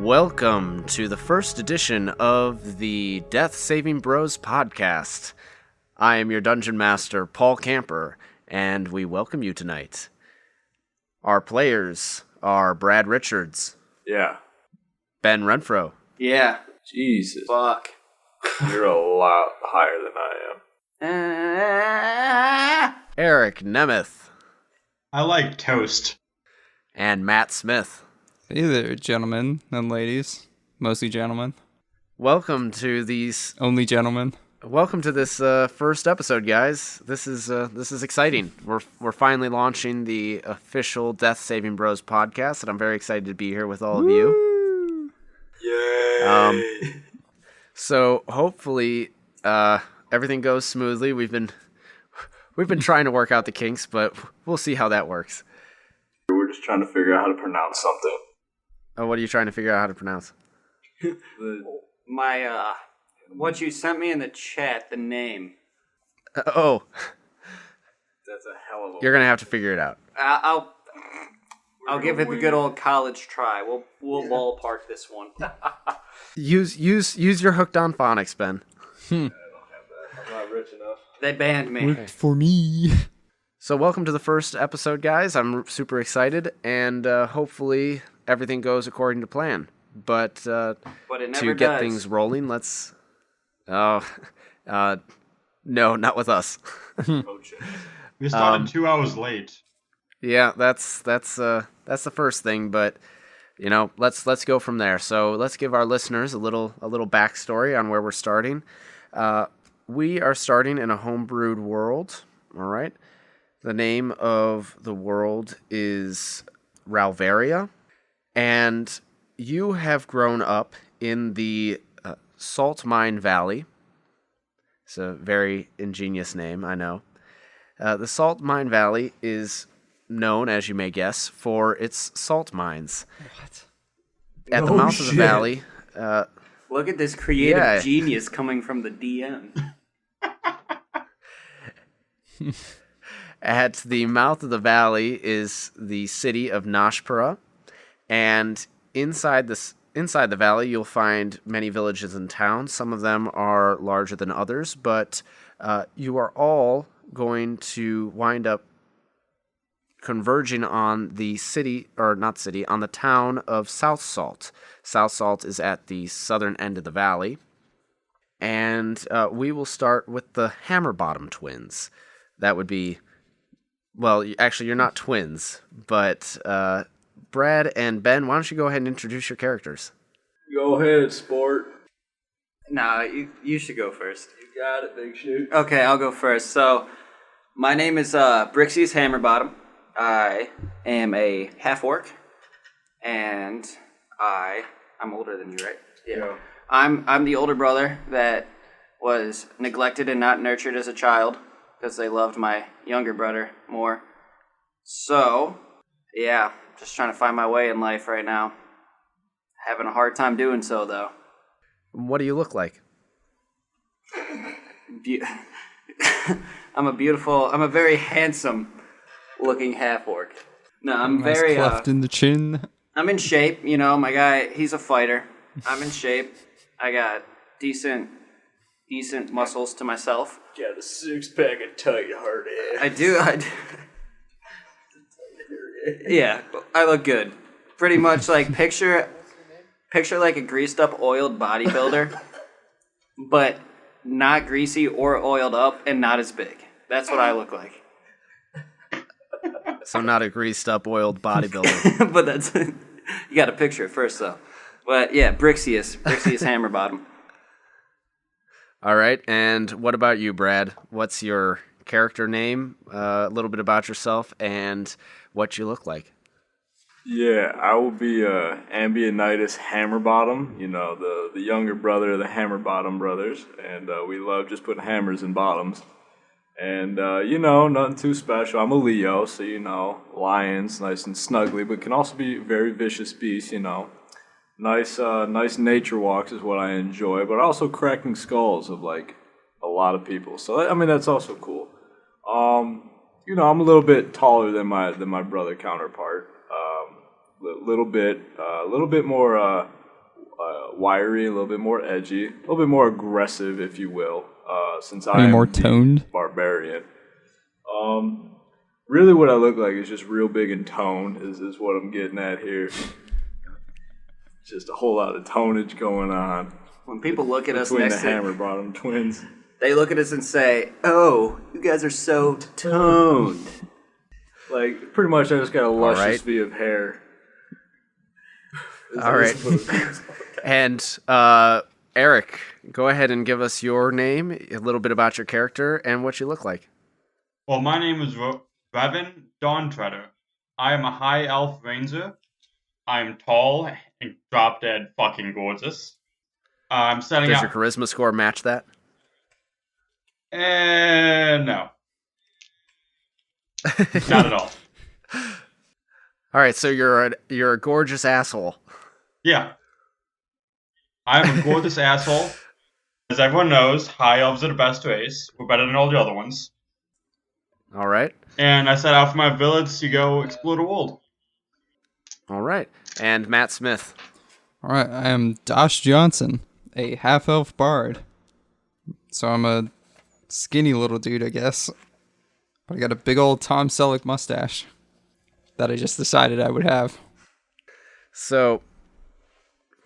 Welcome to the first edition of the Death Saving Bros podcast. I am your Dungeon Master, Paul Camper, and we welcome you tonight. Our players are Brad Richards. Yeah. Ben Renfro. Yeah. Jesus. Fuck. You're a lot higher than I am. Eric Nemeth. I like toast. And Matt Smith. Hey there, gentlemen and ladies. Mostly gentlemen. Welcome to these... Only gentlemen. Welcome to this first episode, guys. This is exciting. We're finally launching the official Death Saving Bros podcast, and I'm very excited to be here with all of you. Yay! So hopefully everything goes smoothly. We've been trying to work out the kinks, but we'll see how that works. We're just trying to figure out how to pronounce something. Oh, what are you trying to figure out how to pronounce? What you sent me in the chat, the name. Oh, That's a hell of a... you're gonna have to figure it out. I'll give it the good old college try. We'll ballpark this one. Use your hooked on phonics, Ben. I don't have that. I'm not rich enough. They banned me. For me. So welcome to the first episode, guys. I'm super excited, and hopefully everything goes according to plan. But But it never to get does. things rolling, let's... no, not with us. Oh, shit. We started 2 hours late. Yeah, that's the first thing, but you know, let's go from there. So let's give our listeners a little backstory on where we're starting. We are starting in a homebrewed world. All right, the name of the world is Ralvaria, and you have grown up in the Salt Mine Valley. It's a very ingenious name, I know. The Salt Mine Valley is known, as you may guess, for its salt mines. What? At the mouth of the valley. Look at this creative Yeah. genius coming from the DM. At the mouth of the valley is the city of Nashpura, and inside the valley you'll find many villages and towns. Some of them are larger than others, but you are all going to wind up converging on the on the town of South Salt. South Salt is at the southern end of the valley. And we will start with the Hammerbottom twins. That would be, well, actually, you're not twins, but Brad and Ben, why don't you go ahead and introduce your characters? Go ahead, sport. Nah, you should go first. You got it, big shoot. Okay, I'll go first. So, my name is Brixius Hammerbottom. I am a half-orc, and I'm older than you, right? Yeah. I'm the older brother that was neglected and not nurtured as a child because they loved my younger brother more. So, yeah, just trying to find my way in life right now. Having a hard time doing so, though. What do you look like? I'm a very handsome looking half-orc. No, I'm Nice very, cleft in the chin. I'm in shape, you know, my guy, he's a fighter. I'm in shape. I got decent muscles to myself. Got a 6-pack of tight hard ass. I do. Yeah, I look good. Pretty much like picture like a greased up oiled bodybuilder, but not greasy or oiled up and not as big. That's what I look like. So not a greased up, oiled bodybuilder. But that's you got to picture it first though. But yeah, Brixius Hammerbottom. All right, and what about you, Brad? What's your character name, a little bit about yourself, and what you look like? Yeah, I will be Ambionitis Hammerbottom, you know, the younger brother of the Hammerbottom brothers, and we love just putting hammers in bottoms. And, you know, nothing too special. I'm a Leo, so, you know, lions, nice and snuggly, but can also be very vicious beasts, you know. Nice nature walks is what I enjoy, but also cracking skulls of, like, a lot of people. So, I mean, that's also cool. You know, I'm a little bit taller than my brother counterpart. A little bit more wiry, a little bit more edgy, a little bit more aggressive, if you will. Since I Any am more the toned? barbarian. Really, what I look like is just real big and toned. Is what I'm getting at here. Just a whole lot of tonage going on When people look at us between the next to, Hammer Bottom twins. they look at us and say, "Oh, you guys are so toned." Like, pretty much, I just got a luscious right. V of hair. All right. And Eric, go ahead and give us your name, a little bit about your character, and what you look like. Well, my name is Revan Dawntreader. I am a high elf ranger. I am tall and drop dead fucking gorgeous. I'm setting Does out. your charisma score match that? No. Not at all. All right, so you're a gorgeous asshole. Yeah. I'm a gorgeous asshole. As everyone knows, high elves are the best race. We're better than all the other ones. All right. And I set out for my village to go explore the world. All right. And Matt Smith. All right, I am Dosh Johnson, a half-elf bard. So I'm a skinny little dude, I guess. But I got a big old Tom Selleck mustache that I just decided I would have. So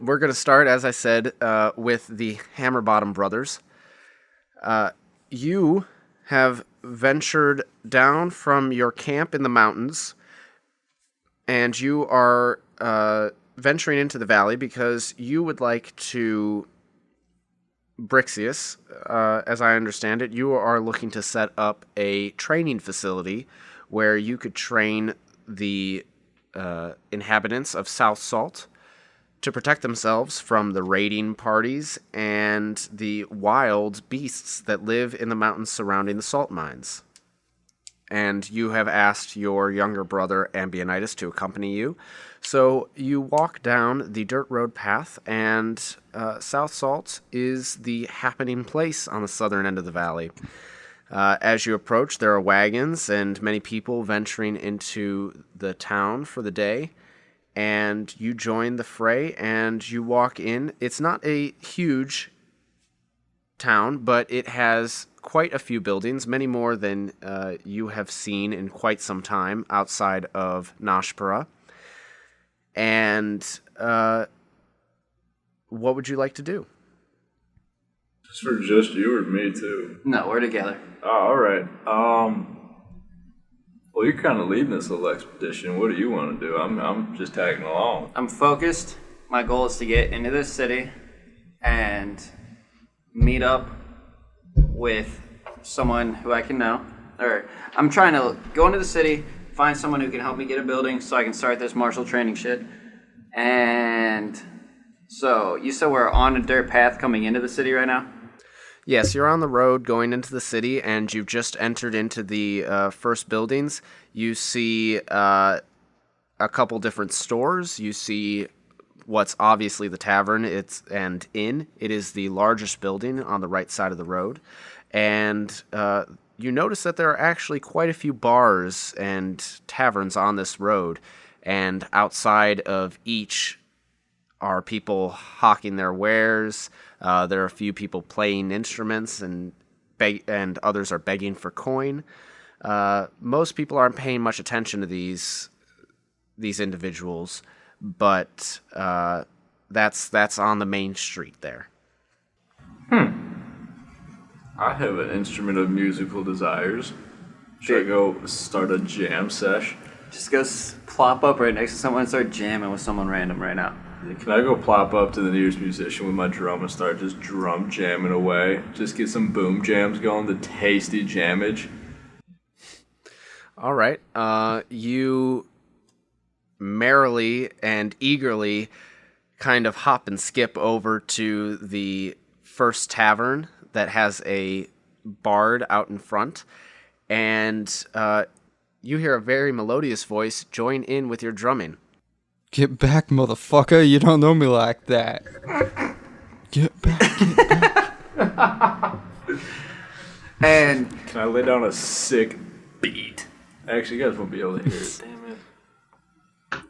we're going to start, as I said, with the Hammerbottom brothers. You have ventured down from your camp in the mountains, and you are venturing into the valley because you would like to, Brixius, as I understand it, you are looking to set up a training facility where you could train the inhabitants of South Salt to protect themselves from the raiding parties and the wild beasts that live in the mountains surrounding the salt mines. And you have asked your younger brother Ambionitis to accompany you. So you walk down the dirt road path, and South Salt is the happening place on the southern end of the valley. As you approach, there are wagons and many people venturing into the town for the day. And you join the fray, and you walk in. It's not a huge town, but it has quite a few buildings, many more than you have seen in quite some time outside of Noshpura. And what would you like to do? Just for just you or me, too? No, we're together. Oh, all right. Well, you're kind of leading this little expedition. What do you want to do? I'm just tagging along. I'm focused. My goal is to get into this city and meet up with someone who I can know. Or I'm trying to go into the city, find someone who can help me get a building so I can start this martial training shit. And so you said we're on a dirt path coming into the city right now? Yes, you're on the road going into the city, and you've just entered into the first buildings. You see a couple different stores. You see what's obviously the tavern and inn. It is the largest building on the right side of the road. And you notice that there are actually quite a few bars and taverns on this road. And outside of each are people hawking their wares. There are a few people playing instruments, and others are begging for coin. Most people aren't paying much attention to these individuals, but that's on the main street there. I have an instrument of musical desires. Should I go start a jam sesh? Just go plop up right next to someone and start jamming with someone random right now. Can I go plop up to the nearest musician with my drum and start just drum jamming away? Just get some boom jams going, the tasty jammage. All right. You merrily and eagerly kind of hop and skip over to the first tavern that has a bard out in front, and you hear a very melodious voice join in with your drumming. Get back, motherfucker. You don't know me like that. Get back. And Can I lay down a sick beat? Actually, you guys won't be able to hear it. Damn it.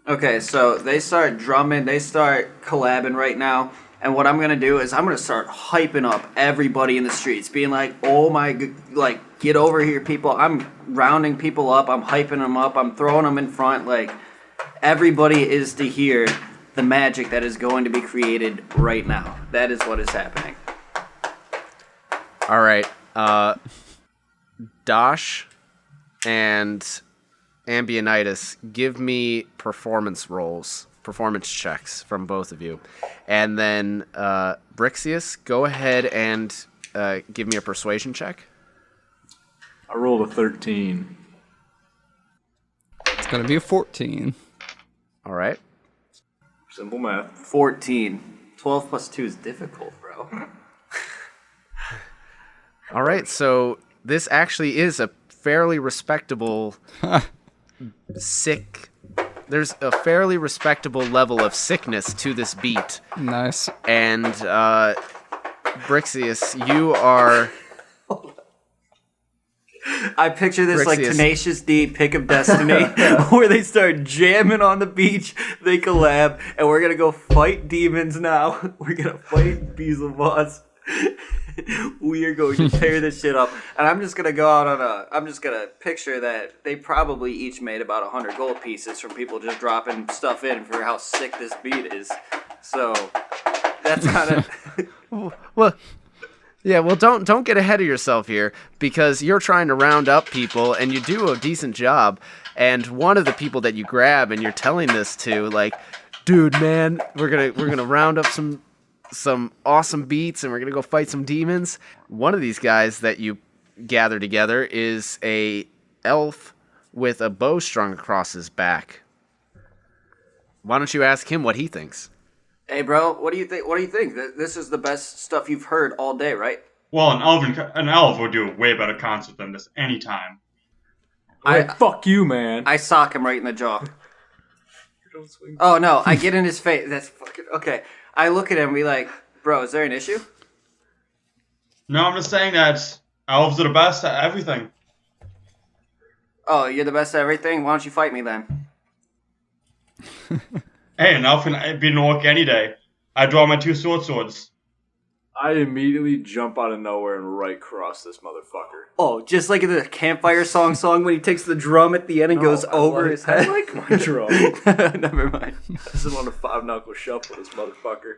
Okay, so they start drumming, they start collabing right now, and what I'm gonna do is I'm gonna start hyping up everybody in the streets, being like, "Oh my, like, get over here, people!" I'm rounding people up, I'm hyping them up, I'm throwing them in front. Like, everybody is to hear the magic that is going to be created right now. That is what is happening. All right. Dosh and Ambionitis, give me performance checks from both of you. And then Brixius, go ahead and give me a persuasion check. I rolled a 13. It's gonna be a 14. All right. Simple math. 14. 12 plus 2 is difficult, bro. All right, so this actually is a fairly respectable there's a fairly respectable level of sickness to this beat. Nice. And Brixius, you are... I picture this like Brixius. Tenacious D, Pick of Destiny, where they start jamming on the beach, they collab, and we're gonna go fight demons now. We're gonna fight Beelzebubs. We are going to tear this shit up. And I'm just gonna go out on I'm just gonna picture that they probably each made about 100 gold pieces from people just dropping stuff in for how sick this beat is. So, that's kind of... Well, yeah, well, don't get ahead of yourself here, because you're trying to round up people, and you do a decent job. And one of the people that you grab and you're telling this to, like, dude, man, we're gonna round up some awesome beats, and we're gonna go fight some demons. One of these guys that you gather together is a elf with a bow strung across his back. Why don't you ask him what he thinks? Hey, bro, what do you think? What do you think? This is the best stuff you've heard all day, right? Well, an elf would do a way better concert than this anytime. Fuck you, man. I sock him right in the jaw. Oh, no, I get in his face. That's fucking... Okay. I look at him and be like, bro, is there an issue? No, I'm just saying that elves are the best at everything. Oh, you're the best at everything? Why don't you fight me then? Hey, an elf can beat an orc any day. I draw my 2 swords. I immediately jump out of nowhere and right cross this motherfucker. Oh, just like in the campfire song when he takes the drum at the end and goes over his head. I like my drum. Never mind. I just want to 5-knuckle shuffle this motherfucker.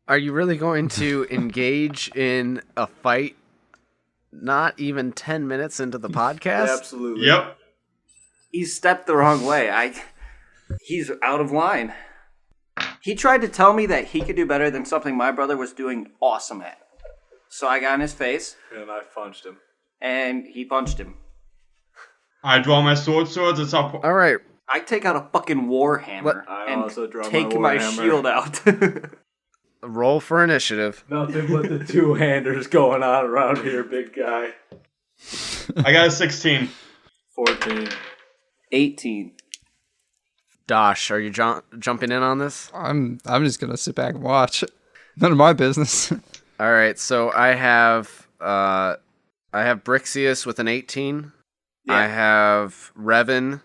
Are you really going to engage in a fight not even 10 minutes into the podcast? Absolutely. Yep. He stepped the wrong way. He's out of line. He tried to tell me that he could do better than something my brother was doing awesome at. So I got in his face, And I punched him. and he punched him. I draw my swords. It's up. All right. I take out a fucking war hammer I and also draw my take war my hammer. shield out. Roll for initiative. Nothing but the two-handers going on around here, big guy. I got a 16. 14. 18. Dosh, are you jumping in on this? I'm just gonna sit back and watch. None of my business. All right, so I have Brixius with an 18. Yeah. I have Revan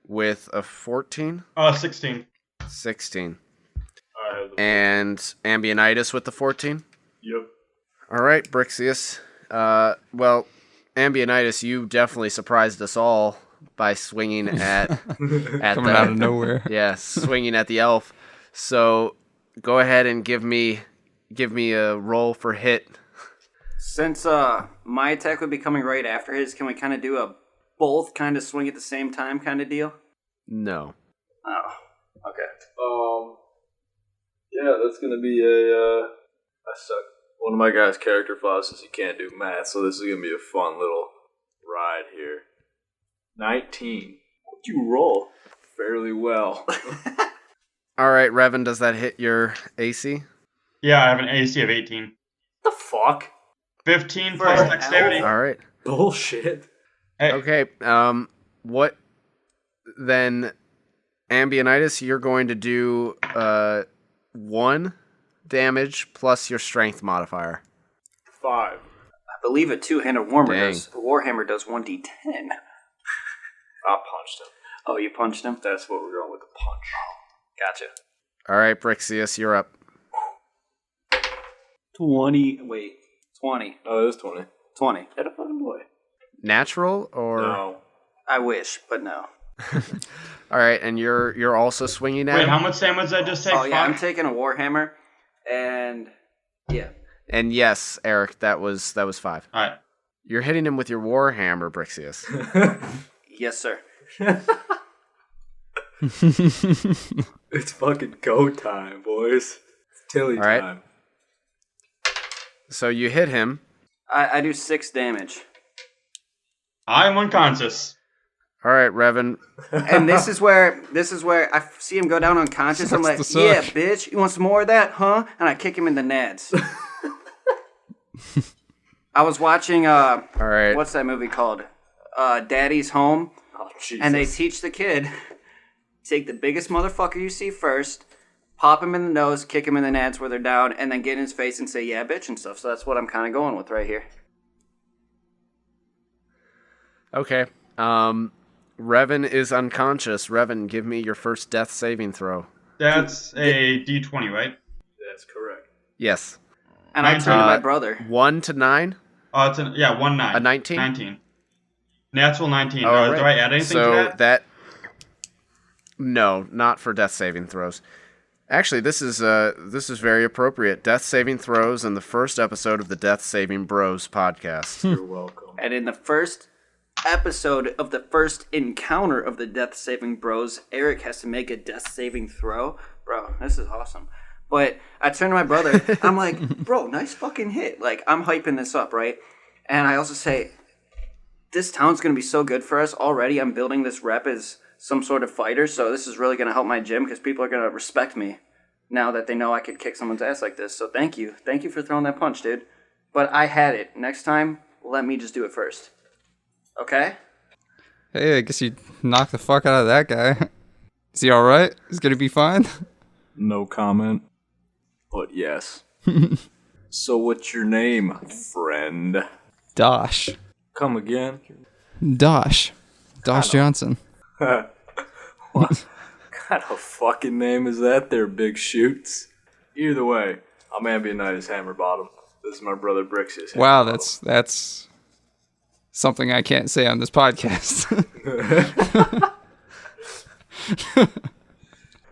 with a 14. 16. 16. I have the... And Ambionitis with the 14. Yep. All right, Brixius. Well, Ambionitis, you definitely surprised us all by swinging at Coming out of nowhere. Yeah, swinging at the elf. So go ahead and give me a roll for hit. Since my attack would be coming right after his, can we kind of do a both kind of swing at the same time kind of deal? No. Oh, okay. Yeah, that's gonna be a. I suck. One of my guys' character flaws is he can't do math, so this is gonna be a fun little ride here. 19. What'd you roll? Fairly well. All right, Revan, does that hit your AC? Yeah, I have an AC of 18. The fuck? 15 For plus an dexterity. All right. Bullshit. Hey, Okay. What then? Ambionitis, you're going to do 1 damage plus your strength modifier. 5. I believe a two-handed warhammer Dang. does. A warhammer does 1d10. I punched him. Oh, you punched him? That's what we're going with, the punch. Gotcha. All right, Brixius, you're up. 20. Oh, it was 20. 20. Hit a fucking boy. Natural or? No. I wish, but no. All right, and you're also swinging at Wait, him? how much damage did I just take? Oh, yeah, I'm Fuck. taking a Warhammer, and yeah. And yes, Eric, that was 5. Alright. You're hitting him with your Warhammer, Brixius. Yes, sir. It's fucking go time, boys. It's Tilly All right. time. So you hit him. I do 6 damage. I'm unconscious. All right, Revan. And this is where I see him go down unconscious. I'm like, Sucks to yeah, suck. bitch, you want some more of that, huh? And I kick him in the nads. I was watching, All right. what's that movie called? Daddy's Home. Oh, Jesus. And they teach the kid, take the biggest motherfucker you see first, pop him in the nose, kick him in the nads where they're down, and then get in his face and say, yeah, bitch, and stuff. So that's what I'm kind of going with right here. Okay. Revan is unconscious. Revan, give me your first death saving throw. That's a D20, right? That's correct. Yes. And I turn to my brother. 1 to 9. Oh, it's 1-9. A 19? 19. Natural 19. All right. Do I add anything so to that? No, not for death saving throws. Actually, this is very appropriate. Death saving throws in the first episode of the Death Saving Bros podcast. You're welcome. And in the first episode of the first encounter of the Death Saving Bros, Eric has to make a death saving throw. Bro, this is awesome. But I turn to my brother. I'm like, bro, nice fucking hit. Like, I'm hyping this up, right? And I also say, this town's going to be so good for us. Already, I'm building this rep as some sort of fighter, so this is really going to help my gym because people are going to respect me now that they know I could kick someone's ass like this. So thank you. Thank you for throwing that punch, dude. But I had it. Next time, let me just do it first. Okay? Hey, I guess you knocked the fuck out of that guy. Is he alright? He's gonna be fine? No comment, but yes. So what's your name, friend? Dosh. Come again? Dosh. Dosh Johnson. What kind of fucking name is that there, Big Shoots? Either way, I'm Ambionitis Hammerbottom. This is my brother Brixius. Wow, Hammerbottom. that's something I can't say on this podcast.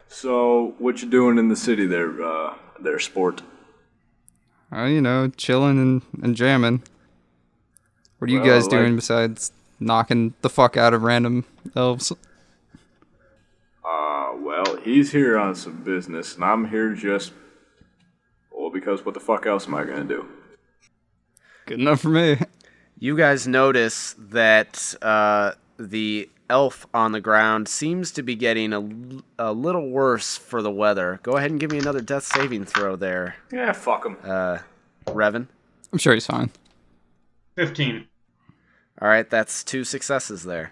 So, what you doing in the city there, sport? Chilling and jamming. What are you Well, guys like- doing besides knocking the fuck out of random elves? Well, he's here on some business, and I'm here because what the fuck else am I gonna do? Good enough for me. You guys notice that the elf on the ground seems to be getting a little worse for the weather. Go ahead and give me another death saving throw there, Yeah, fuck him. Revan. I'm sure he's fine. 15. All right, that's 2 successes there.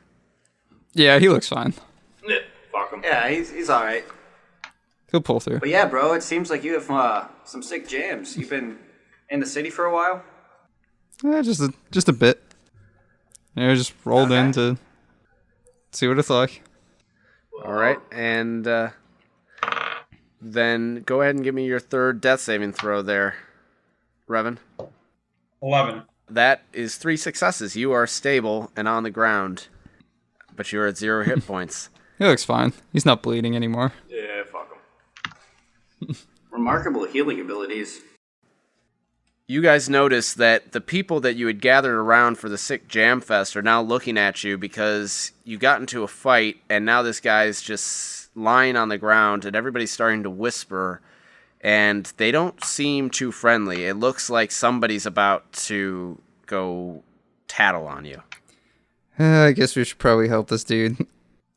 Yeah, he looks fine. Yeah, fuck him. Yeah, he's all right. He'll pull through. But yeah, bro, it seems like you have some sick jams. You've been in the city for a while? Yeah, just a bit. Just rolled in to see what it's like. All right, and then go ahead and give me your third death saving throw there, Revan. 11. That is 3 successes. You are stable and on the ground, but you're at 0 hit points. He looks fine. He's not bleeding anymore. Yeah, fuck him. Remarkable healing abilities. You guys notice that the people that you had gathered around for the Sick Jam Fest are now looking at you because you got into a fight, and now this guy's just lying on the ground, and everybody's starting to whisper, and they don't seem too friendly. It looks like somebody's about to go tattle on you. I guess we should probably help this dude.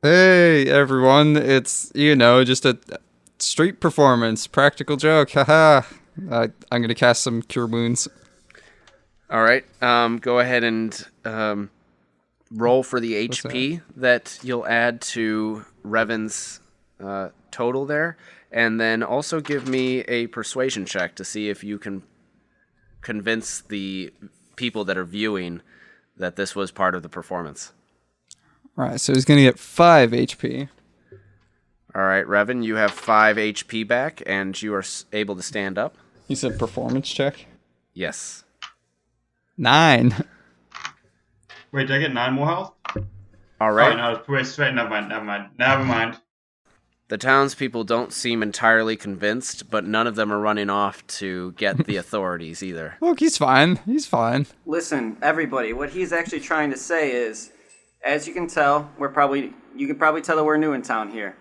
Hey, everyone. It's, just a street performance. Practical joke. Haha. I'm going to cast some Cure Wounds. All right, go ahead and roll for the HP that you'll add to Revan's total there, and then also give me a persuasion check to see if you can convince the people that are viewing that this was part of the performance. Right, so he's gonna get 5 HP. All right, Revan, you have 5 HP back, and you are able to stand up. You said performance check? Yes. 9. Wait, did I get 9 more health? All Oh, right. no, it's way straight. Never mind. The townspeople don't seem entirely convinced, but none of them are running off to get the authorities either. Look, he's fine. He's fine. Listen, everybody, what he's actually trying to say is, as you can tell, you can probably tell that we're new in town here.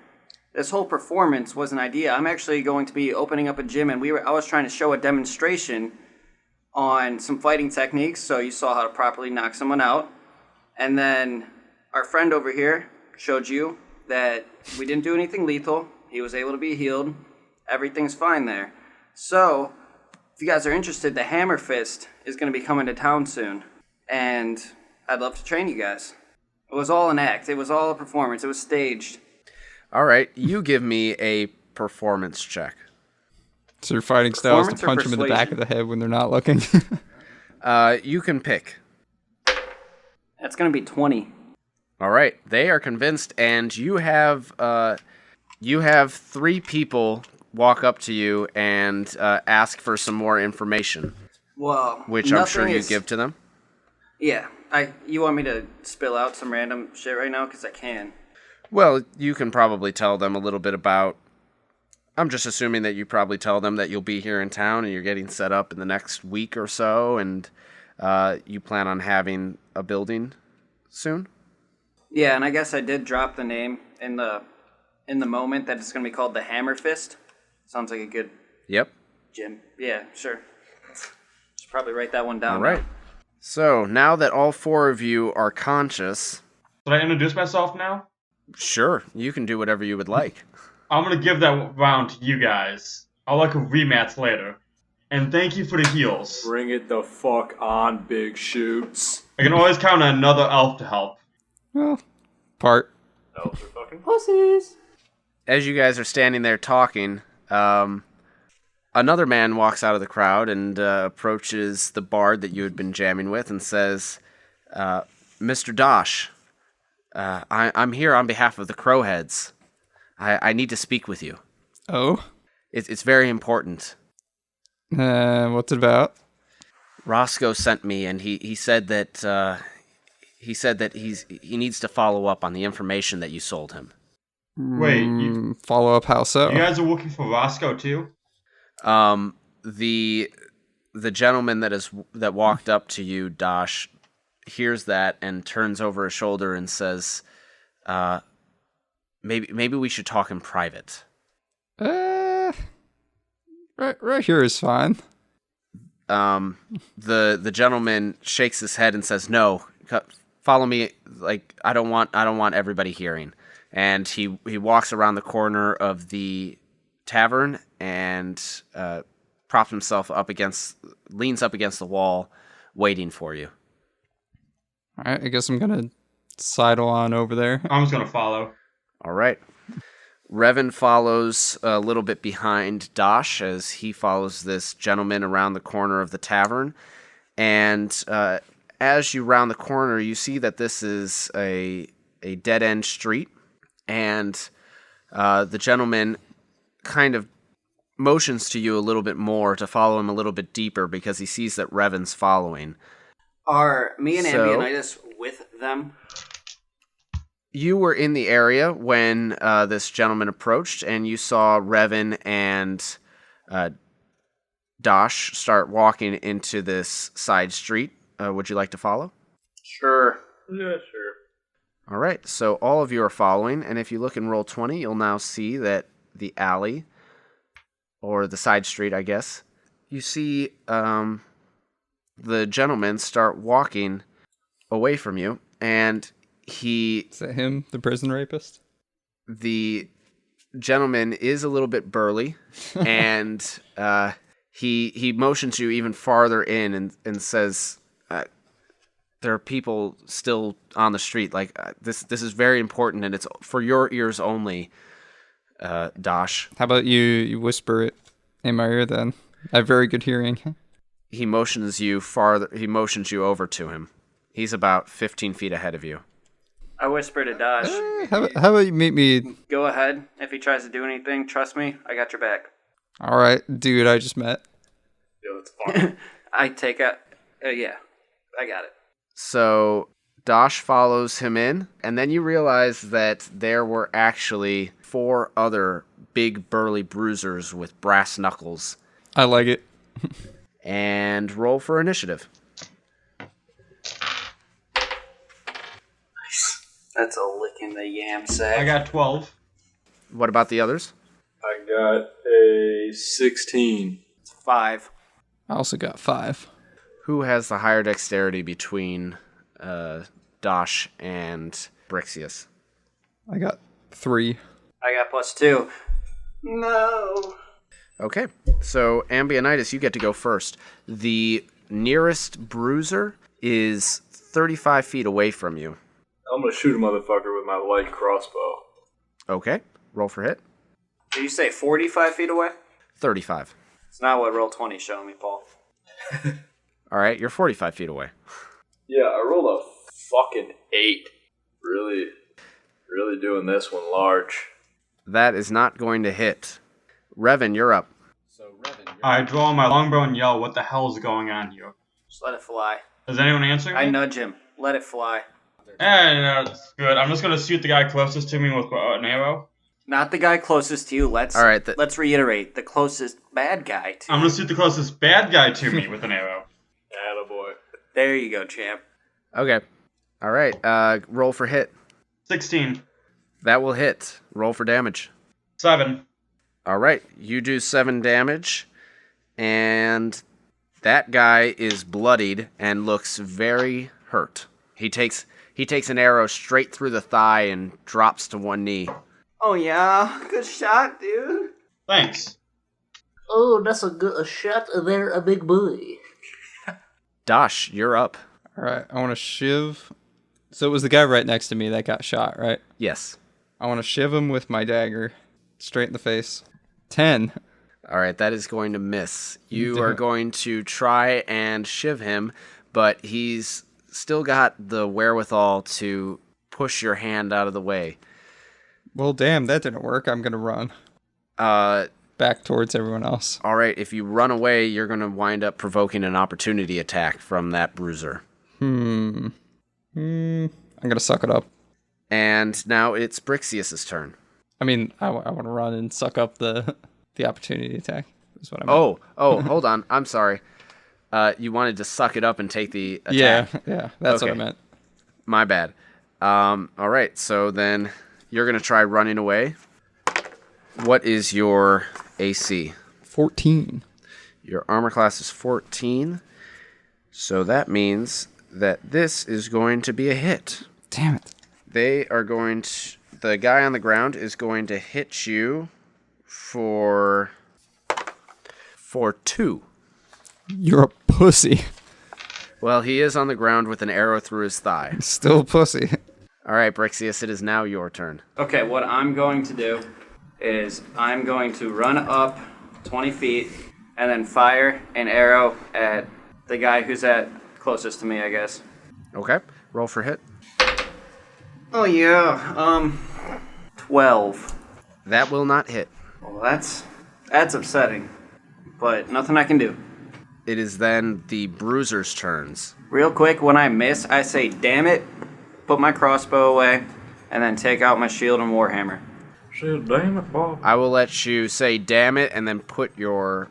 This whole performance was an idea. I'm actually going to be opening up a gym, and I was trying to show a demonstration on some fighting techniques, so you saw how to properly knock someone out. And then our friend over here showed you that we didn't do anything lethal. He was able to be healed. Everything's fine there. So, if you guys are interested, the Hammer Fist is going to be coming to town soon. And I'd love to train you guys. It was all an act. It was all a performance. It was staged. All right, you give me a performance check. So your fighting style is to Performance or punch him in the back of persuasion? the head when they're not looking. You can pick. That's going to be 20. All right, they are convinced, and you have 3 people walk up to you and ask for some more information, Well, which I'm sure nothing you is- give to them. Yeah. You want me to spill out some random shit right now? Because I can. Well, you can probably tell them a little bit about. I'm just assuming that you probably tell them that you'll be here in town and you're getting set up in the next week or so, and you plan on having a building soon. Yeah, and I guess I did drop the name in the moment that it's going to be called the Hammer Fist. Sounds like a good Yep. gym. Yeah, sure. Should probably write that one down. All right. So now that all 4 of you are conscious, Should I introduce myself now? sure, you can do whatever you would like. I'm gonna give that round to you guys. I'll like a rematch later. And thank you for the heals. Bring it the fuck on, Big Shoots. I can always count on another elf to help. Well, part. Elves are fucking Pussies. As you guys are standing there talking, another man walks out of the crowd and approaches the bard that you had been jamming with and says, Mr. Dosh, I'm here on behalf of the Crowheads. I need to speak with you. Oh? It's very important. What's it about? Roscoe sent me, and he said that he needs to follow up on the information that you sold him. Wait, you Follow up how so? guys are working for Roscoe too? The gentleman that walked up to you, Dosh, hears that and turns over his shoulder and says, maybe we should talk in private. Right here is fine. The gentleman shakes his head and says, "No, follow me. Like I don't want everybody hearing." And he walks around the corner of the tavern and leans up against the wall, waiting for you. Alright, I guess I'm gonna sidle on over there. I'm just gonna follow. All right. Revan follows a little bit behind Dosh as he follows this gentleman around the corner of the tavern. And as you round the corner, you see that this is a dead-end street. And the gentleman kind of motions to you a little bit more to follow him a little bit deeper because he sees that Revan's following. Are me and So- Ambionitis with them? You were in the area when this gentleman approached, and you saw Revan and Dosh start walking into this side street. Would you like to follow? Sure. Yeah, sure. All right, so all of you are following, and if you look in Roll20, you'll now see that the alley, or the side street, I guess, you see the gentleman start walking away from you, and Is that him, the prison rapist? the gentleman is a little bit burly, and he motions you even farther in and says, there are people still on the street. Like this is very important, and it's for your ears only, Dosh. How about you whisper it in my ear then? I have very good hearing. He motions you farther. He motions you over to him. He's about 15 feet ahead of you. I whisper to Dash. How about you meet me? Go ahead. If he tries to do anything, trust me, I got your back. All right, dude, I just met. Yeah, that's fine. I take a. Yeah, I got it. So Dosh follows him in, and then you realize that there were actually 4 other big burly bruisers with brass knuckles. I like it. And roll for initiative. That's a lick in the yam sack. I got 12. What about the others? I got a 16. 5. I also got 5. Who has the higher dexterity between Dosh and Brixius? I got 3. I got +2. No. Okay, so Ambionitis, you get to go first. The nearest bruiser is 35 feet away from you. I'm gonna shoot a motherfucker with my light crossbow. Okay, roll for hit. Did you say 45 feet away? 35. It's not what Roll20 showed me, Paul. All right, you're 45 feet away. Yeah, I rolled a fucking 8. Really doing this one large. That is not going to hit. Revan, you're up. I draw my longbow and yell, what the hell is going on here? Just let it fly. Is anyone answering me? I nudge him. Let it fly. That's good. I'm just gonna shoot the guy closest to me with an arrow. Not the guy closest to you. Let's let's reiterate. The closest bad guy to I'm gonna shoot the closest bad guy to me with an arrow. Attaboy. There you go, champ. Okay. All right, roll for hit. 16. That will hit. Roll for damage. 7. All right, you do 7 damage, and that guy is bloodied and looks very hurt. He takes an arrow straight through the thigh and drops to one knee. Oh yeah, good shot, dude. Thanks. Oh, that's a good shot there, a big boy. Dosh, you're up. All right, I want to shiv. So it was the guy right next to me that got shot, right? Yes. I want to shiv him with my dagger, straight in the face. 10. All right, that is going to miss. You Damn are it. going to try and shiv him, but he's still got the wherewithal to push your hand out of the way. Well, damn, that didn't work. I'm gonna run back towards everyone else. All right, if you run away, you're going to wind up provoking an opportunity attack from that bruiser. I'm gonna suck it up. And now it's Brixius's turn. I mean, I want to run and suck up the opportunity attack. Is what I meant. Oh, hold on. I'm sorry. You wanted to suck it up and take the attack. Yeah, that's what I Okay. meant. My bad. All right, so then you're going to try running away. What is your AC? 14. Your armor class is 14. So that means that this is going to be a hit. Damn it. The guy on the ground is going to hit you for 2. You're a pussy. Well, he is on the ground with an arrow through his thigh. Still a pussy. All right, Brixius, it is now your turn. Okay, what I'm going to do is I'm going to run up 20 feet and then fire an arrow at the guy who's at closest to me, I guess. Okay, roll for hit. Oh yeah, 12. That will not hit. Well, that's upsetting, but nothing I can do. It is then the bruiser's turns. Real quick, when I miss, I say, damn it, put my crossbow away, and then take out my shield and warhammer. Shit, damn it, Bob. I will let you say damn it and then put your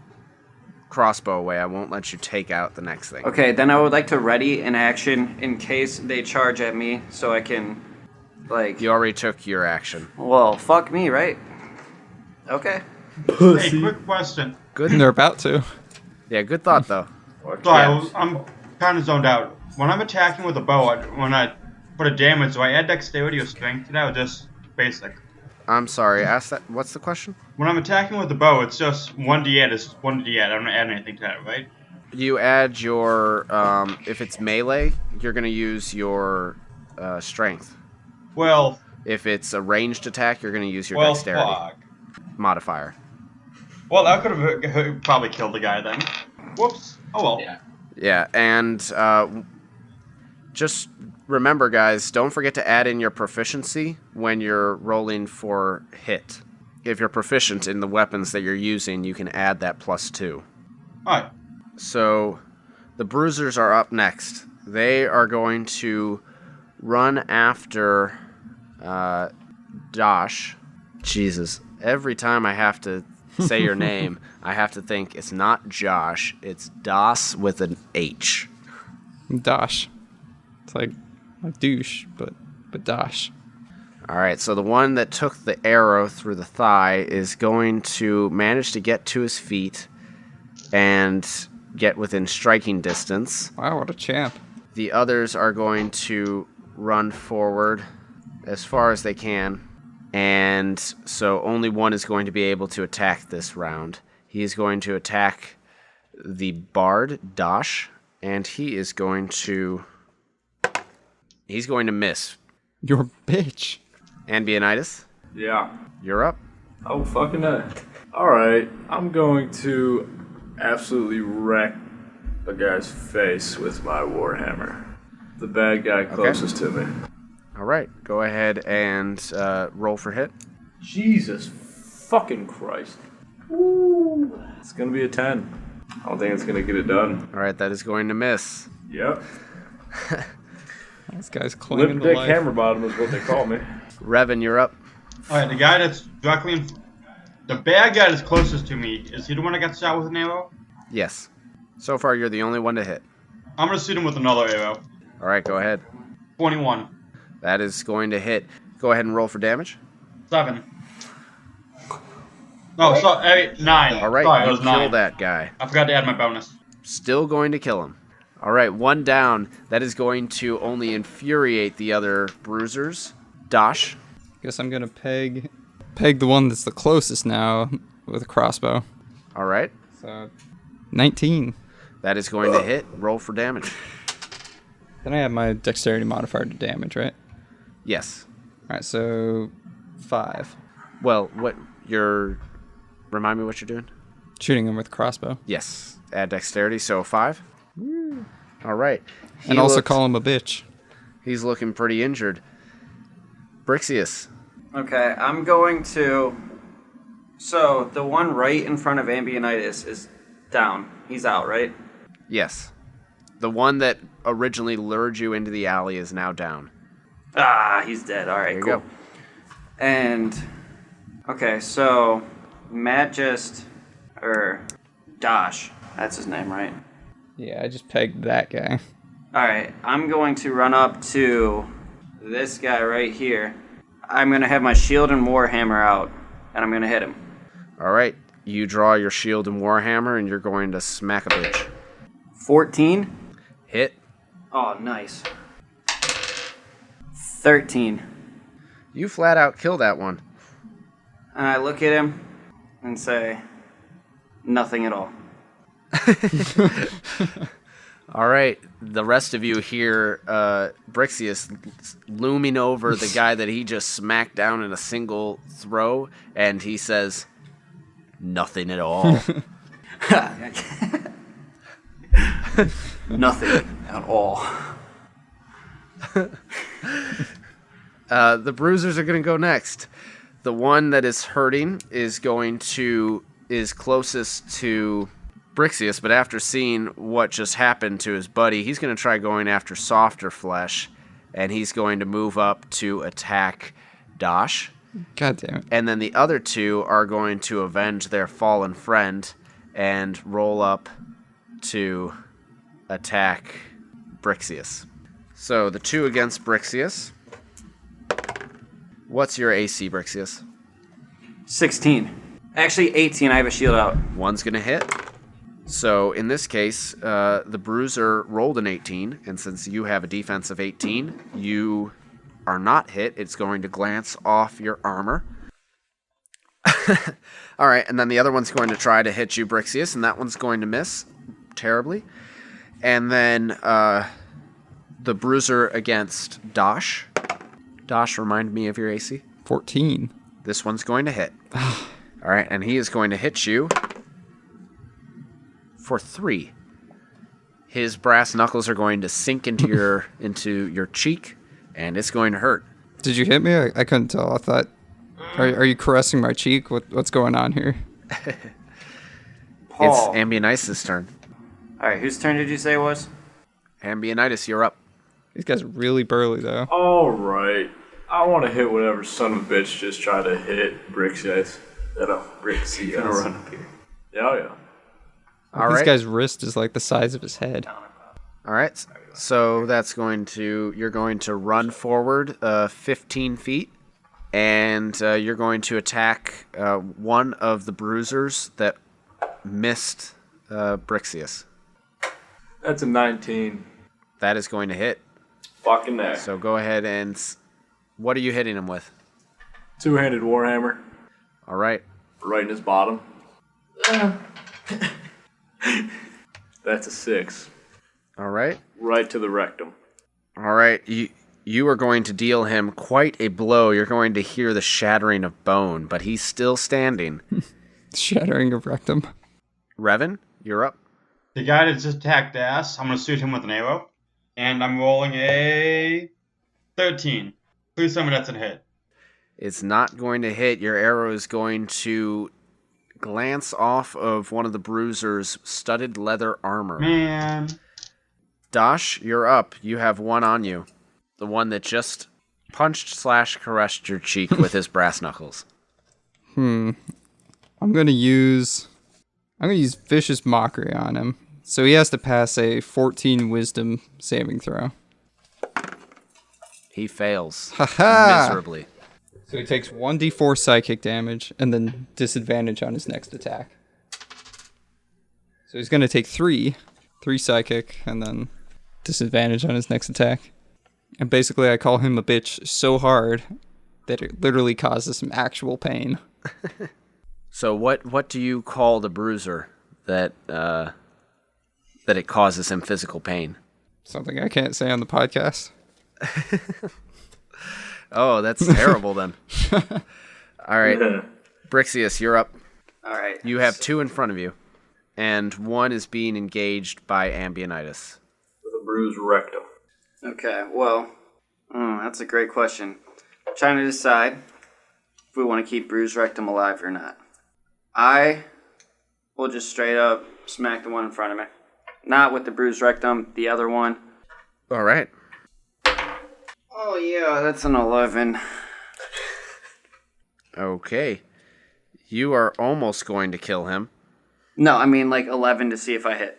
crossbow away. I won't let you take out the next thing. Okay, then I would like to ready an action in case they charge at me, so I can, like, You already took your action. well, fuck me, right? Okay. Hey, quick question. Good. They're about to. Yeah, good thought though. Sorry, I'm kind of zoned out. When I'm attacking with a bow, when I put a damage, do I add dexterity or strength to that, or just basic? I'm sorry. Ask that. What's the question? When I'm attacking with the bow, it's just 1d8 is 1d8. I don't add anything to that, right? You add your if it's melee, you're gonna use your strength. Well, If it's a ranged attack, you're gonna use your well, dexterity fuck. modifier. Well, that could have probably killed the guy then. Whoops. Oh well. Yeah. Yeah, and Just remember, guys, don't forget to add in your proficiency when you're rolling for hit. If you're proficient in the weapons that you're using, you can add that +2. Alright. So the bruisers are up next. They are going to run after Dosh. Jesus, every time I have to say your name, I have to think it's not Josh, it's Das with an H. Dosh. It's like douche, but Dosh. All right, so the one that took the arrow through the thigh is going to manage to get to his feet and get within striking distance. Wow, what a champ. The others are going to run forward as far as they can, and so only one is going to be able to attack this round. He is going to attack the bard, Dosh, and he is going to... He's going to miss. You're a bitch. Ambionitis, Yeah. you're up. Oh, fucking Alright, I'm going to absolutely wreck a guy's face with my Warhammer. The bad guy closest to me. All right, go ahead and roll for hit. Jesus fucking Christ. Woo. It's gonna be a 10. I don't think it's gonna get it done. All right, that is going to miss. Yep. This guy's clinging Lip to dick life. hammer bottom is what they call me. Revan, you're up. Alright, the guy that's directly in... The bad guy that's closest to me, is he the one that got shot with an arrow? Yes. So far, you're the only one to hit. I'm gonna shoot him with another arrow. All right, go ahead. 21. That is going to hit. Go ahead and roll for damage. 7. No, so 8, 9. All right, Sorry, it you was kill 9. that guy. I forgot to add my bonus. Still going to kill him. All right, one down. That is going to only infuriate the other bruisers. Dosh. Guess I'm gonna peg the one that's the closest now with a crossbow. All right, So 19. that is going to hit. Roll for damage. Then I have my dexterity modifier to damage, right? Yes. Alright, so 5. Well, remind me what you're doing. Shooting him with crossbow. Yes. Add dexterity, so 5. All right. And also call him a bitch. He's looking pretty injured. Brixius. Okay, I'm going to. So the one right in front of Ambionitis is down. He's out, right? Yes. The one that originally lured you into the alley is now down. Ah, he's dead. All right, There you cool. go. And okay, so Dosh. That's his name, right? Yeah, I just pegged that guy. All right, I'm going to run up to this guy right here. I'm going to have my shield and warhammer out, and I'm going to hit him. All right. You draw your shield and warhammer, and you're going to smack a bitch. 14. Hit. Oh, nice. 13. You flat out kill that one. And I look at him and say, nothing at all. All right. The rest of you hear Brixius looming over the guy that he just smacked down in a single throw, and he says, nothing at all. Nothing at all. The bruisers are going to go next. The one that is hurting is closest to Brixius, but after seeing what just happened to his buddy, he's going to try going after softer flesh, and he's going to move up to attack Dosh. God damn it. And then the other two are going to avenge their fallen friend and roll up to attack Brixius. So the two against Brixius. What's your AC, Brixius? 16. Actually, 18. I have a shield out. One's going to hit. So in this case, the bruiser rolled an 18, and since you have a defense of 18, you are not hit. It's going to glance off your armor. All right, and then the other one's going to try to hit you, Brixius, and that one's going to miss terribly. And then the bruiser against Dosh. Dosh, remind me of your AC. 14. This one's going to hit. All right, and he is going to hit you for 3. His brass knuckles are going to sink into your cheek, and it's going to hurt. Did you hit me? I couldn't tell. I thought, are you caressing my cheek? What's going on here? Paul. It's Ambionitis' turn. All right, whose turn did you say it was? Ambionitis, you're up. These guys are really burly, though. All right. I want to hit whatever son of a bitch just tried to hit Brixius. Brixius. Gonna run up here. Yeah. All This right. guy's wrist is like the size of his head. All right. So you're going to run forward 15 feet, and you're going to attack one of the bruisers that missed Brixius. That's a 19. That is going to hit. Fucking there. So go ahead and... What are you hitting him with? Two-handed warhammer. All right. Right in his bottom. That's a 6. All right. Right to the rectum. All right. You are going to deal him quite a blow. You're going to hear the shattering of bone, but he's still standing. Shattering of rectum. Revan, you're up. The guy that just attacked ass, I'm going to shoot him with an arrow. And I'm rolling a 13. Please tell me that's a hit. It's not going to hit. Your arrow is going to glance off of one of the bruiser's studded leather armor. Man. Dosh, you're up. You have one on you. The one that just punched/caressed your cheek with his brass knuckles. I'm gonna use vicious mockery on him. So he has to pass a 14 wisdom saving throw. He fails Ha-ha! miserably. So he takes 1d4 psychic damage and then disadvantage on his next attack. So he's gonna take 3 psychic and then disadvantage on his next attack. And basically I call him a bitch so hard that it literally causes some actual pain. So what do you call the bruiser that it causes him physical pain? Something I can't say on the podcast. Oh, that's terrible then. All right. Brixius, you're up. All right. You have 2 in front of you, and one is being engaged by Ambionitis. With a bruised rectum. Okay, well, that's a great question. I'm trying to decide if we want to keep Bruised Rectum alive or not. I will just straight up smack the one in front of me. Not with the Bruised Rectum, the other one. All right. Oh yeah, that's an 11. Okay. You are almost going to kill him. No, I mean like 11 to see if I hit.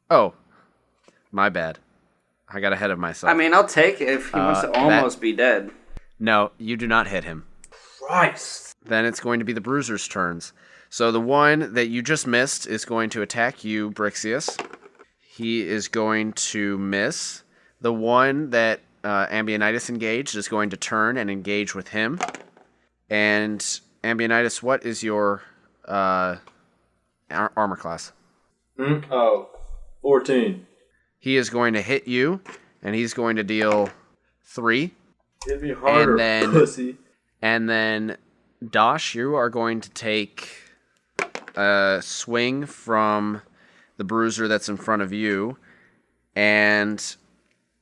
Oh, my bad. I got ahead of myself. I mean, I'll take it if he wants to almost be dead. No, you do not hit him. Christ. Then it's going to be the bruiser's turns. So the one that you just missed is going to attack you, Brixius. He is going to miss. The one that Ambionitis engaged is going to turn and engage with him. And Ambionitis, what is your armor class? Oh, 14. He is going to hit you, and he's going to deal 3. Hit me harder, And then- pussy. And then, Dosh, you are going to take a swing from the bruiser that's in front of you. And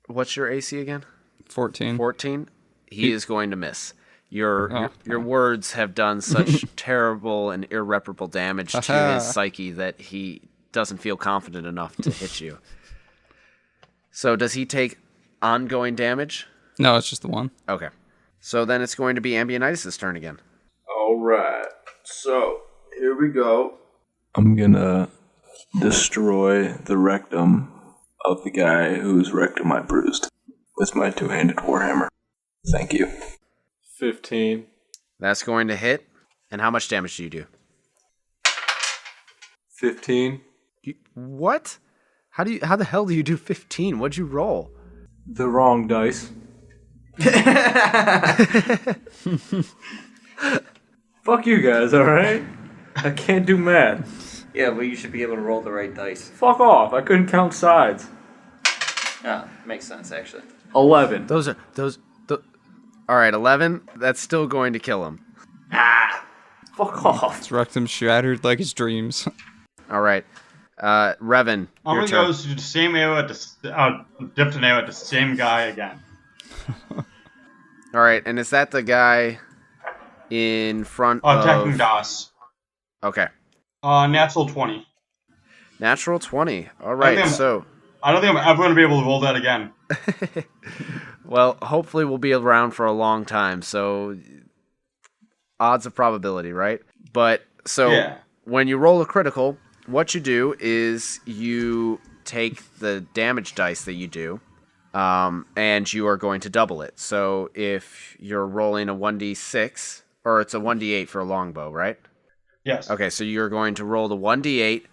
what's your AC again? 14. 14? He is going to miss. Your Oh. words have done such terrible and irreparable damage to Aha. his psyche that he doesn't feel confident enough to hit you. So does he take ongoing damage? No, it's just the one. Okay. So then it's going to be Ambionitis' turn again. All right. So, here we go. I'm gonna destroy the rectum of the guy whose rectum I bruised with my two-handed warhammer. Thank you. 15. That's going to hit. And how much damage do you do? 15. What? How the hell do you do 15? What'd you roll? The wrong dice. Fuck you guys, alright? I can't do math. Yeah, but you should be able to roll the right dice. Fuck off. I couldn't count sides. Ah, makes sense actually. 11. Those. All right, 11. That's still going to kill him. Fuck off. His rectum shattered like his dreams. All right. Revan, I'm your gonna turn. go to the same area with different area with the same guy again. All right, and is that the guy in front Attacking of... Das. Okay. Natural 20. Natural 20. All right, so... I don't think I'm ever gonna be able to roll that again. Well, hopefully we'll be around for a long time, so... Odds of probability, right? But, so, Yeah. when you roll a critical, what you do is you take the damage dice that you do, and you are going to double it. So if you're rolling a 1d6, or it's a 1d8 for a longbow, right? Yes. Okay, so you're going to roll the 1d8,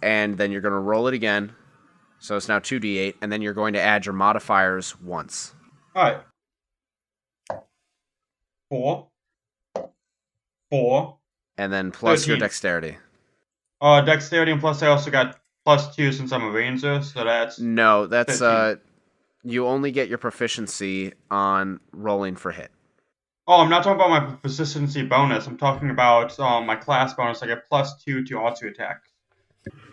and then you're going to roll it again. So it's now 2d8, and then you're going to add your modifiers once. Alright. 4. 4. And then plus your 13. dexterity. Dexterity, and plus I also got +2 since I'm a ranger, so that's... No, that's 15. you only get your proficiency on rolling for hit. Oh, I'm not talking about my proficiency bonus. I'm talking about my class bonus. I get +2 to auto attack.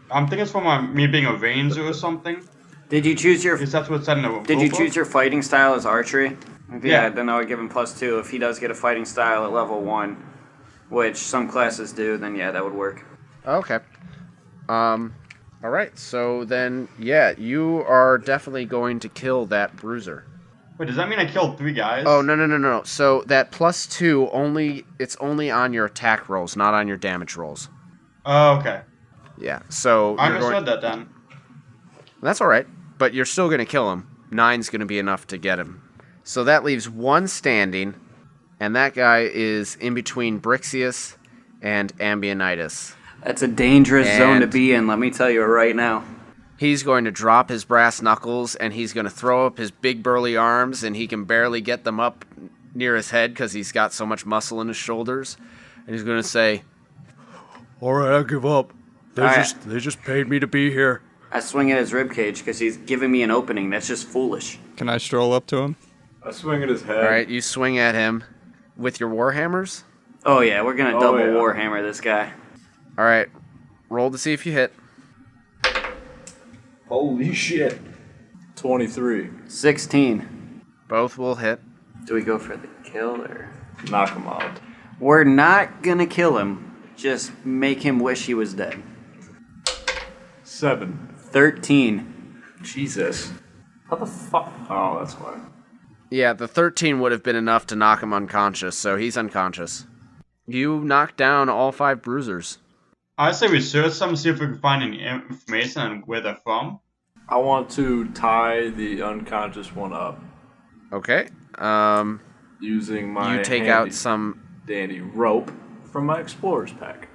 I'm thinking it's from me being a ranger or something. Did you choose your Because that's what's said in the Did you rulebook. choose your fighting style as archery? Yeah. Then I would give him +2. If he does get a fighting style at level 1, which some classes do, then yeah, that would work. Okay. All right. So then, yeah, you are definitely going to kill that bruiser. Wait, does that mean I killed 3 guys? Oh, no. So that +2 it's only on your attack rolls, not on your damage rolls. Oh, okay. Yeah. So I you're understood that then. That's all right, but you're still going to kill him. 9's going to be enough to get him. So that leaves 1 standing, and that guy is in between Brixius and Ambionitis. That's a dangerous zone to And- be in, let me tell you right now. He's going to drop his brass knuckles, and he's going to throw up his big burly arms, and he can barely get them up near his head because he's got so much muscle in his shoulders. And he's going to say, "All right, I give up. They just paid me to be here." I swing at his ribcage because he's giving me an opening. That's just foolish. Can I stroll up to him? I swing at his head. All right, you swing at him with your warhammers. Oh yeah, we're gonna double yeah. Warhammer this guy. All right, roll to see if you hit. Holy shit. 23. 16. Both will hit. Do we go for the kill or? Knock him out. We're not gonna kill him. Just make him wish he was dead. 7. 13. Jesus. How the fuck? Oh, that's why. Yeah, the 13 would have been enough to knock him unconscious, so he's unconscious. You knocked down all 5 bruisers. I say we search some, see if we can find any information on where they're from. I want to tie the unconscious one up Okay. using my You take handy out some. dandy rope from my explorer's pack.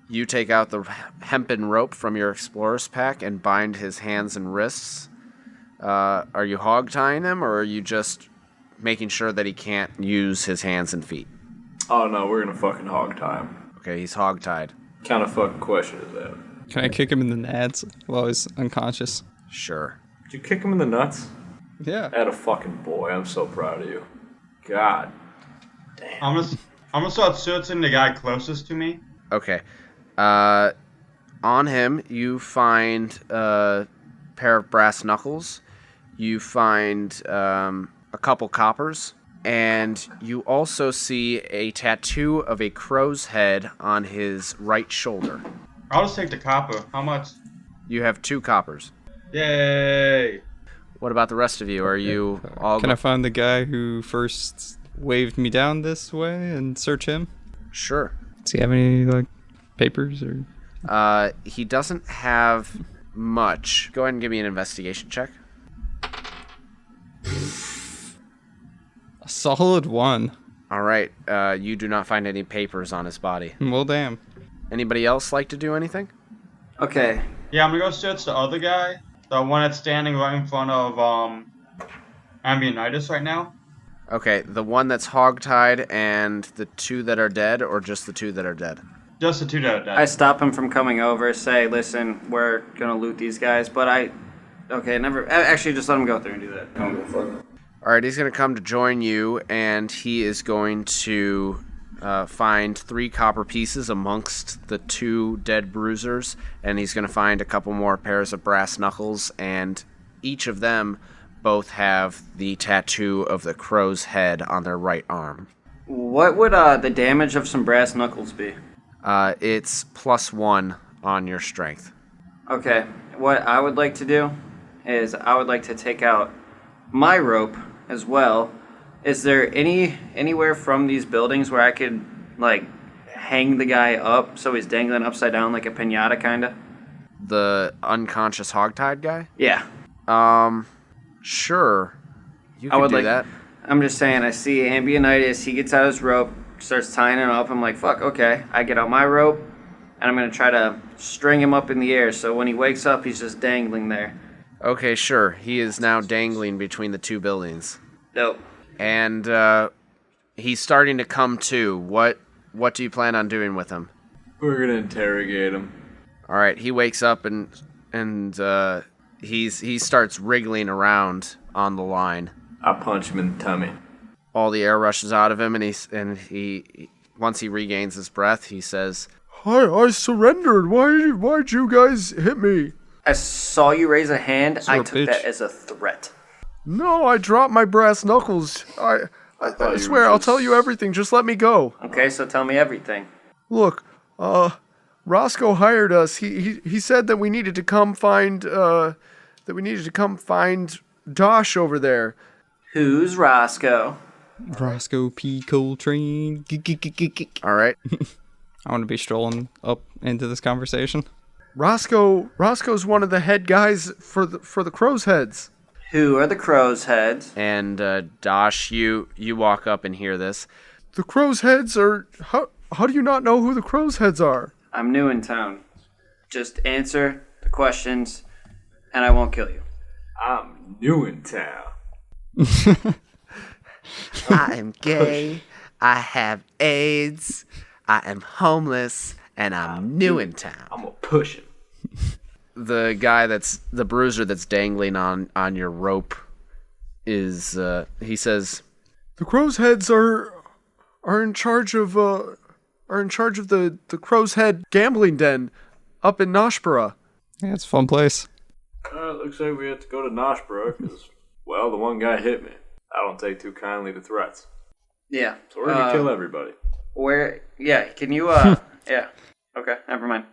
You take out the hempen rope from your explorer's pack and bind his hands and wrists. Are you hog tying him, or are you just making sure that he can't use his hands and feet? Oh no, we're gonna fucking hog tie him. Okay, he's hog tied. Kind of fucking question is that? Can I kick him in the nads while he's unconscious? Sure. Did you kick him in the nuts? Yeah. That a fucking boy. I'm so proud of you. God. I'm gonna start searching the guy closest to me. Okay. On him, you find a pair of brass knuckles. You find a couple coppers. And you also see a tattoo of a crow's head on his right shoulder. I'll just take the copper. How much? You have 2 coppers. Yay! What about the rest of you? Are you all... Can I find the guy who first waved me down this way and search him? Sure. Does he have any, like, papers or... He doesn't have much. Go ahead and give me an investigation check. A solid 1. All right. You do not find any papers on his body. Well, damn. Anybody else like to do anything? Okay. Yeah, I'm gonna go search the other guy. The one that's standing right in front of Ambionitis right now. Okay, the one that's hogtied and the 2 that are dead, or just the 2 that are dead? Just the 2 that are dead. I stop him from coming over, say, listen, we're gonna loot these guys, but actually just let him go through and do that. All right, he's going to come to join you, and he is going to find 3 copper pieces amongst the 2 dead bruisers, and he's going to find a couple more pairs of brass knuckles, and each of them both have the tattoo of the crow's head on their right arm. What would the damage of some brass knuckles be? It's +1 on your strength. Okay, what I would like to do is I would like to take out my rope as well. Is there anywhere from these buildings where I could, like, hang the guy up so he's dangling upside down like a piñata, kinda? The unconscious hogtied guy? Yeah. Sure. You I could would do like- that. I'm just saying, I see Ambionitis, he gets out his rope, starts tying it up. I'm like, fuck, okay. I get out my rope, and I'm going to try to string him up in the air so when he wakes up, he's just dangling there. Okay, sure. He is now dangling between the 2 buildings. Dope. And he's starting to come to. What do you plan on doing with him? We're gonna interrogate him. All right, he wakes up and he starts wriggling around on the line. I punch him in the tummy. All the air rushes out of him, and he once he regains his breath, he says, I surrendered. Why'd you guys hit me? I saw you raise a hand. Son I of a took bitch. that as a threat. No, I dropped my brass knuckles. I thought you swear, were I'll just- tell you everything. Just let me go. Okay, so tell me everything. Look, Roscoe hired us. He said that we needed to come find Dosh over there. Who's Roscoe? Roscoe P. Coltrane. All right. I want to be strolling up into this conversation. Roscoe's one of the head guys for the Crow's Heads. Who are the crow's heads? And Dosh, you walk up and hear this. The Crow's Heads are how do you not know who the Crow's Heads are? I'm new in town. Just answer the questions, and I won't kill you. I'm new in town. I am gay. I have AIDS. I am homeless, and I'm new in town. I'm gonna push him. The guy that's the bruiser that's dangling on your rope is he says, the Crow's Heads are in charge of the Crow's Head gambling den up in Noshpura. Yeah, it's a fun place. Looks like we have to go to Noshbrook because, well, the one guy hit me. I don't take too kindly to threats. Yeah. So we're gonna kill everybody. Where? Yeah. Can you? Yeah. Okay. Never mind.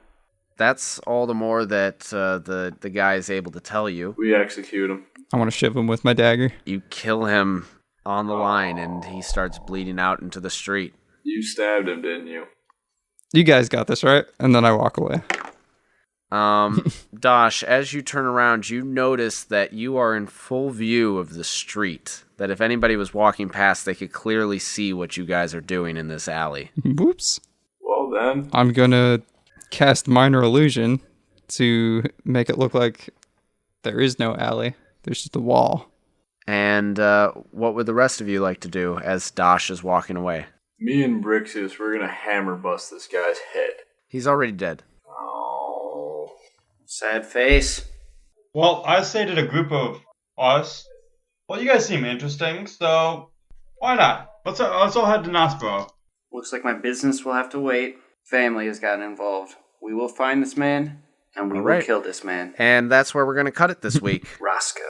That's all the more that the guy is able to tell you. We execute him. I want to shiv him with my dagger. You kill him on the line, and he starts bleeding out into the street. You stabbed him, didn't you? You guys got this, right? And then I walk away. Dosh, as you turn around, you notice that you are in full view of the street. That if anybody was walking past, they could clearly see what you guys are doing in this alley. Whoops. Well then, I'm gonna cast Minor Illusion to make it look like there is no alley. There's just a wall. And what would the rest of you like to do as Dosh is walking away? me and Brixius, we're gonna hammer bust this guy's head. He's already dead. Oh. Sad face. Well, I say to the group of us, well, you guys seem interesting, so why not? Let's all head to Nospro. Looks like my business will have to wait. Family has gotten involved. We will find this man, and we All will right. kill this man. And that's where we're going to cut it this week. Roscoe.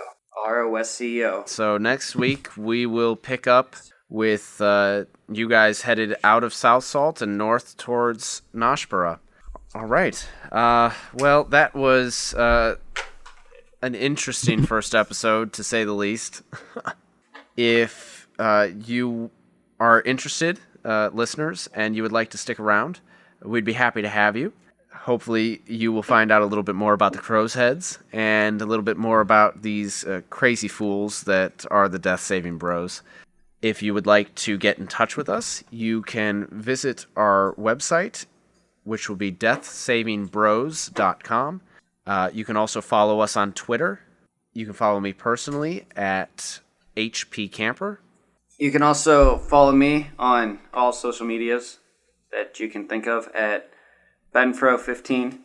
ROSCO. So next week we will pick up with you guys headed out of South Salt and north towards Noshpura. All right. Well, that was an interesting first episode, to say the least. If you are interested, listeners, and you would like to stick around, we'd be happy to have you. Hopefully you will find out a little bit more about the Crow's Heads and a little bit more about these crazy fools that are the Death Saving Bros. If you would like to get in touch with us, you can visit our website, which will be deathsavingbros.com. You can also follow us on Twitter. You can follow me personally at HP Camper. You can also follow me on all social medias that you can think of at Benfro15,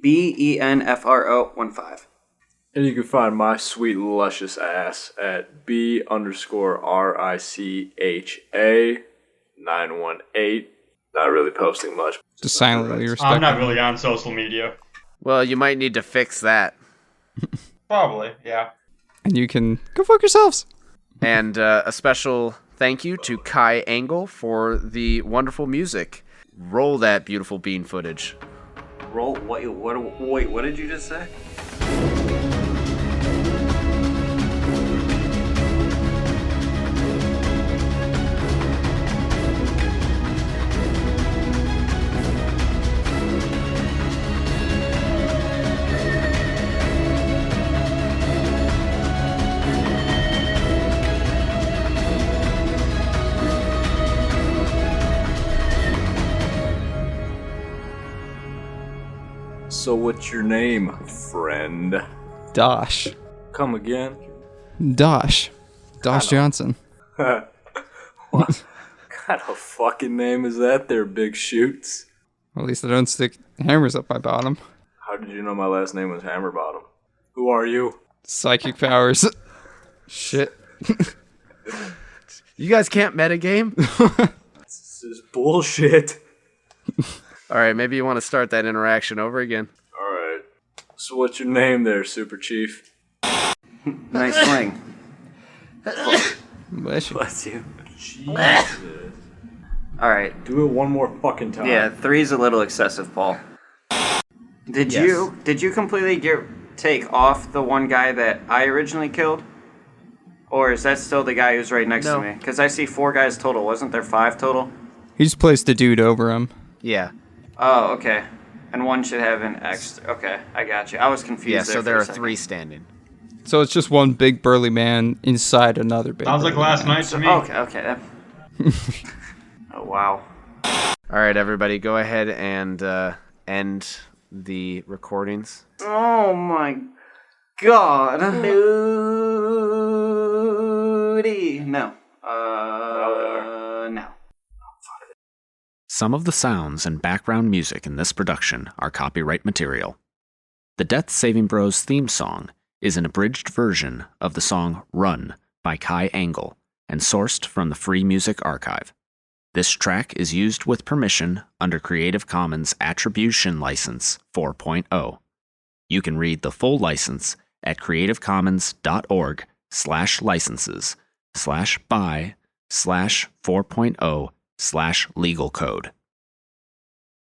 BENFRO15. And you can find my sweet luscious ass at B_RICHA 918. Not really posting much. Just silently respect. I'm not really on social media. Well, you might need to fix that. Probably, yeah. And you can go fuck yourselves. And a special thank you to Kai Angle for the wonderful music. Roll that beautiful bean footage. Roll what? Wait, what did you just say? So what's your name, friend? Dosh. Come again? Dosh Johnson. What kind of fucking name is that there, Big Shoots? At least I don't stick hammers up my bottom. How did you know my last name was Hammerbottom? Who are you? Psychic powers. Shit. You guys can't metagame? This is bullshit. All right, maybe you want to start that interaction over again. Alright. So what's your name there, Super Chief? Nice swing. Bless you. Bless you. Jesus. All right. Do it one more fucking time. Yeah, 3's a little excessive, Paul. Did you completely take off the one guy that I originally killed? Or is that still the guy who's right next to me? Because I see 4 guys total. Wasn't there 5 total? He just placed a dude over him. Yeah. Oh, okay. And one should have an extra. Okay, I got you. I was confused. Yeah, so there for are a second. 3 standing. So it's just one big burly man inside another big Sounds like burly last man. night to me. Okay. Oh wow. All right, everybody, go ahead and end the recordings. Oh my god. Nudie. No. No. Some of the sounds and background music in this production are copyright material. The Death Saving Bros theme song is an abridged version of the song Run by Kai Angle and sourced from the Free Music Archive. This track is used with permission under Creative Commons Attribution License 4.0. You can read the full license at creativecommons.org/licenses/by/4.0/legal code.